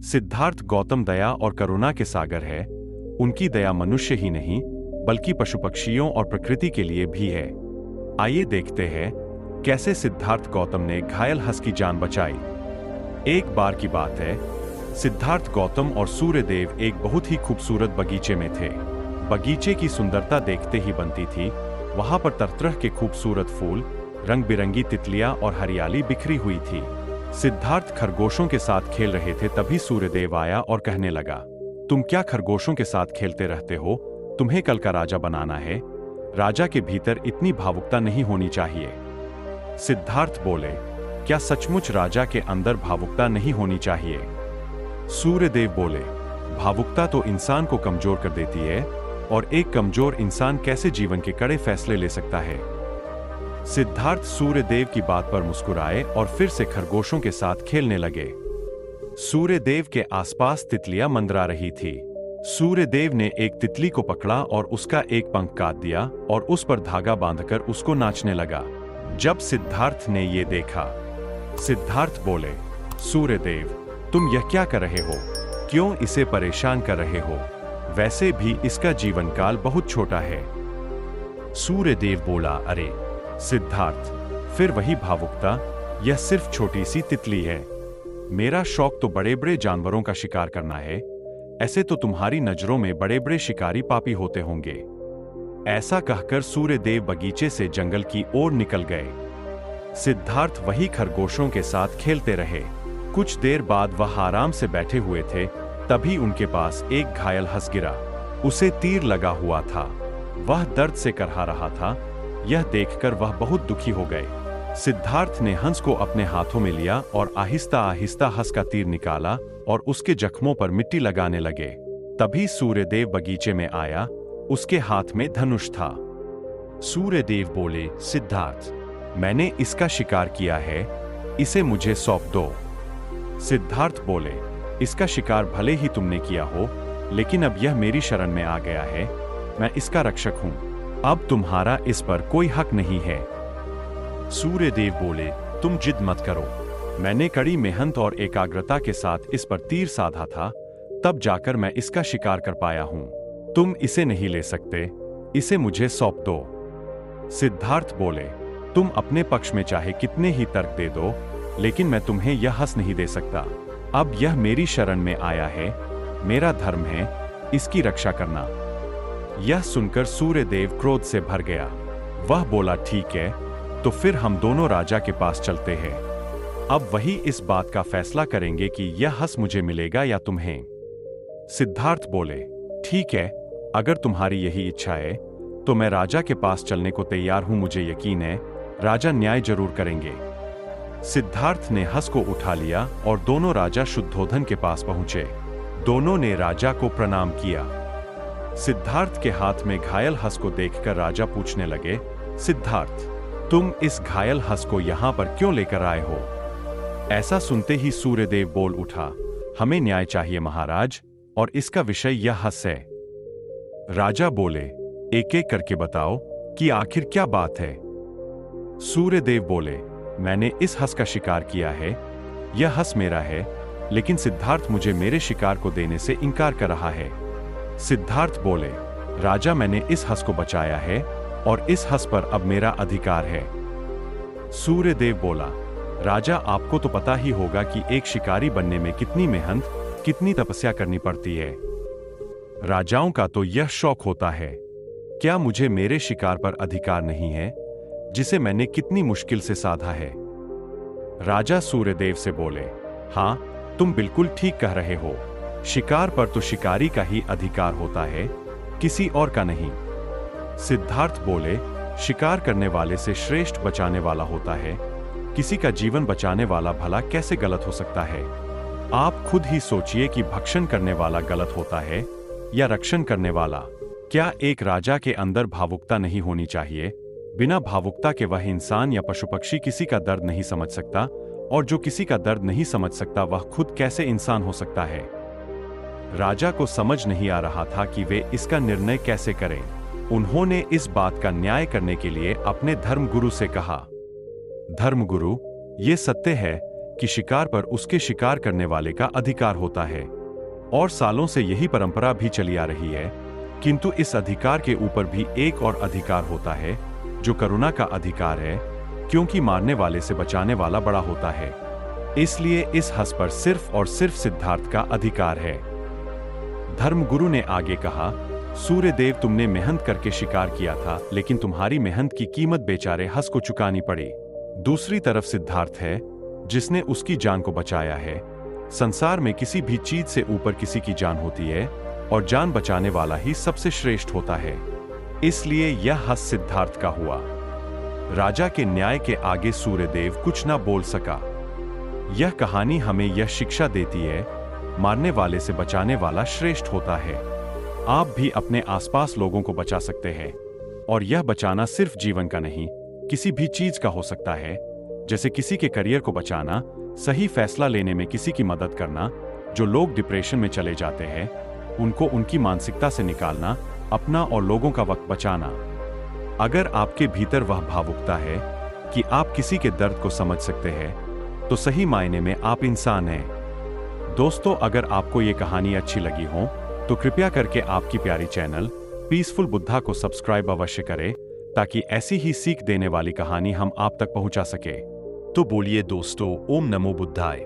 सिद्धार्थ गौतम दया और करुणा के सागर है। उनकी दया मनुष्य ही नहीं बल्कि पशु पक्षियों और प्रकृति के लिए भी है। आइए देखते हैं कैसे सिद्धार्थ गौतम ने घायल हंस की जान बचाई। एक बार की बात है, सिद्धार्थ गौतम और सूर्यदेव एक बहुत ही खूबसूरत बगीचे में थे। बगीचे की सुंदरता देखते ही बनती थी। वहां पर तरह के खूबसूरत फूल, रंग बिरंगी तितलियां और हरियाली बिखरी हुई थी। सिद्धार्थ खरगोशों के साथ खेल रहे थे, तभी सूर्यदेव आया और कहने लगा, तुम क्या खरगोशों के साथ खेलते रहते हो? तुम्हें कल का राजा बनाना है। राजा के भीतर इतनी भावुकता नहीं होनी चाहिए। सिद्धार्थ बोले, क्या सचमुच राजा के अंदर भावुकता नहीं होनी चाहिए? सूर्यदेव बोले, भावुकता तो इंसान को कमजोर कर देती है, और एक कमजोर इंसान कैसे जीवन के कड़े फैसले ले सकता है? सिद्धार्थ सूर्यदेव की बात पर मुस्कुराए और फिर से खरगोशों के साथ खेलने लगे। सूर्यदेव के आसपास तितलियां मंडरा रही थी। सूर्यदेव ने एक तितली को पकड़ा और उसका एक पंख काट दिया और उस पर धागा बांधकर उसको नाचने लगा। जब सिद्धार्थ ने ये देखा, सिद्धार्थ बोले, सूर्यदेव, तुम यह क्या कर रहे हो? क्यों इसे परेशान कर रहे हो? वैसे भी इसका जीवन काल बहुत छोटा है। सूर्यदेव बोला, अरे सिद्धार्थ, फिर वही भावुकता, यह सिर्फ छोटी सी तितली है। मेरा शौक तो बड़े बड़े जानवरों का शिकार करना है। ऐसे तो तुम्हारी नजरों में बड़े बड़े शिकारी पापी होते होंगे। ऐसा कहकर सूर्यदेव बगीचे से जंगल की ओर निकल गए। सिद्धार्थ वही खरगोशों के साथ खेलते रहे। कुछ देर बाद वह आराम से बैठे हुए थे, तभी उनके पास एक घायल हंस गिरा। उसे तीर लगा हुआ था। वह दर्द से करहा रहा था। यह देखकर वह बहुत दुखी हो गए। सिद्धार्थ ने हंस को अपने हाथों में लिया और आहिस्ता आहिस्ता हंस का तीर निकाला और उसके जख्मों पर मिट्टी लगाने लगे। तभी सूर्यदेव बगीचे में आया। उसके हाथ में धनुष था। सूर्यदेव बोले, सिद्धार्थ, मैंने इसका शिकार किया है, इसे मुझे सौंप दो। सिद्धार्थ बोले, इसका शिकार भले ही तुमने किया हो, लेकिन अब यह मेरी शरण में आ गया है। मैं इसका रक्षक हूं। अब तुम्हारा इस पर कोई हक नहीं है। सूर्यदेव बोले, तुम जिद मत करो। मैंने कड़ी मेहनत और एकाग्रता के साथ इस पर तीर साधा था, तब जाकर मैं इसका शिकार कर पाया हूं। तुम इसे नहीं ले सकते, इसे मुझे सौंप दो। सिद्धार्थ बोले, तुम अपने पक्ष में चाहे कितने ही तर्क दे दो, लेकिन मैं तुम्हें यह हंस नहीं दे सकता। अब यह मेरी शरण में आया है, मेरा धर्म है इसकी रक्षा करना। यह सुनकर सूर्यदेव क्रोध से भर गया। वह बोला, ठीक है, तो फिर हम दोनों राजा के पास चलते हैं। अब वही इस बात का फैसला करेंगे कि यह हंस मुझे मिलेगा या तुम्हें। सिद्धार्थ बोले, ठीक है, अगर तुम्हारी यही इच्छा है तो मैं राजा के पास चलने को तैयार हूं। मुझे यकीन है राजा न्याय जरूर करेंगे। सिद्धार्थ ने हंस को उठा लिया और दोनों राजा शुद्धोधन के पास पहुंचे। दोनों ने राजा को प्रणाम किया। सिद्धार्थ के हाथ में घायल हंस को देखकर राजा पूछने लगे, सिद्धार्थ, तुम इस घायल हंस को यहां पर क्यों लेकर आए हो? ऐसा सुनते ही सूर्यदेव बोल उठा, हमें न्याय चाहिए महाराज, और इसका विषय यह हंस है। राजा बोले, एक एक करके बताओ कि आखिर क्या बात है। सूर्यदेव बोले, मैंने इस हंस का शिकार किया है, यह हंस मेरा है, लेकिन सिद्धार्थ मुझे मेरे शिकार को देने से इनकार कर रहा है। सिद्धार्थ बोले, राजा, मैंने इस हंस को बचाया है और इस हंस पर अब मेरा अधिकार है। सूर्यदेव बोला, राजा, आपको तो पता ही होगा कि एक शिकारी बनने में कितनी मेहनत, कितनी तपस्या करनी पड़ती है। राजाओं का तो यह शौक होता है। क्या मुझे मेरे शिकार पर अधिकार नहीं है, जिसे मैंने कितनी मुश्किल से साधा है? राजा सूर्यदेव से बोले, हां, तुम बिल्कुल ठीक कह रहे हो। शिकार पर तो शिकारी का ही अधिकार होता है, किसी और का नहीं। सिद्धार्थ बोले, शिकार करने वाले से श्रेष्ठ बचाने वाला होता है। किसी का जीवन बचाने वाला भला कैसे गलत हो सकता है? आप खुद ही सोचिए कि भक्षण करने वाला गलत होता है या रक्षण करने वाला। क्या एक राजा के अंदर भावुकता नहीं होनी चाहिए? बिना भावुकता के वह इंसान या पशु पक्षी किसी का दर्द नहीं समझ सकता, और जो किसी का दर्द नहीं समझ सकता वह खुद कैसे इंसान हो सकता है? राजा को समझ नहीं आ रहा था कि वे इसका निर्णय कैसे करें। उन्होंने इस बात का न्याय करने के लिए अपने धर्मगुरु से कहा, धर्मगुरु, ये सत्य है कि शिकार पर उसके शिकार करने वाले का अधिकार होता है। और सालों से यही परंपरा भी चली आ रही है, किंतु इस अधिकार के ऊपर भी एक और अधिकार होता है, जो करुणा का अधिकार है, क्योंकि मारने वाले से बचाने वाला बड़ा होता है। इसलिए इस हंस पर सिर्फ और सिर्फ सिद्धार्थ का अधिकार है। धर्मगुरु ने आगे कहा, सूर्यदेव, तुमने मेहनत करके शिकार किया था, लेकिन तुम्हारी मेहनत की कीमत बेचारे हंस को चुकानी पड़ी। दूसरी तरफ सिद्धार्थ है, जिसने उसकी जान को बचाया है। संसार में किसी भी चीज से ऊपर किसी की जान होती है, और जान बचाने वाला ही सबसे श्रेष्ठ होता है। इसलिए यह हंस सिद्धार्थ का हुआ। राजा के न्याय के आगे सूर्यदेव कुछ ना बोल सका। यह कहानी हमें यह शिक्षा देती है, मारने वाले से बचाने वाला श्रेष्ठ होता है। आप भी अपने आसपास लोगों को बचा सकते हैं, और यह बचाना सिर्फ जीवन का नहीं, किसी भी चीज का हो सकता है। जैसे किसी के करियर को बचाना, सही फैसला लेने में किसी की मदद करना, जो लोग डिप्रेशन में चले जाते हैं उनको उनकी मानसिकता से निकालना, अपना और लोगों का वक्त बचाना। अगर आपके भीतर वह भावुकता है कि आप किसी के दर्द को समझ सकते हैं, तो सही मायने में आप इंसान हैं। दोस्तों, अगर आपको ये कहानी अच्छी लगी हो तो कृपया करके आपकी प्यारी चैनल पीसफुल बुद्धा को सब्सक्राइब अवश्य करें, ताकि ऐसी ही सीख देने वाली कहानी हम आप तक पहुंचा सके। तो बोलिए दोस्तों, ओम नमो बुद्धाय।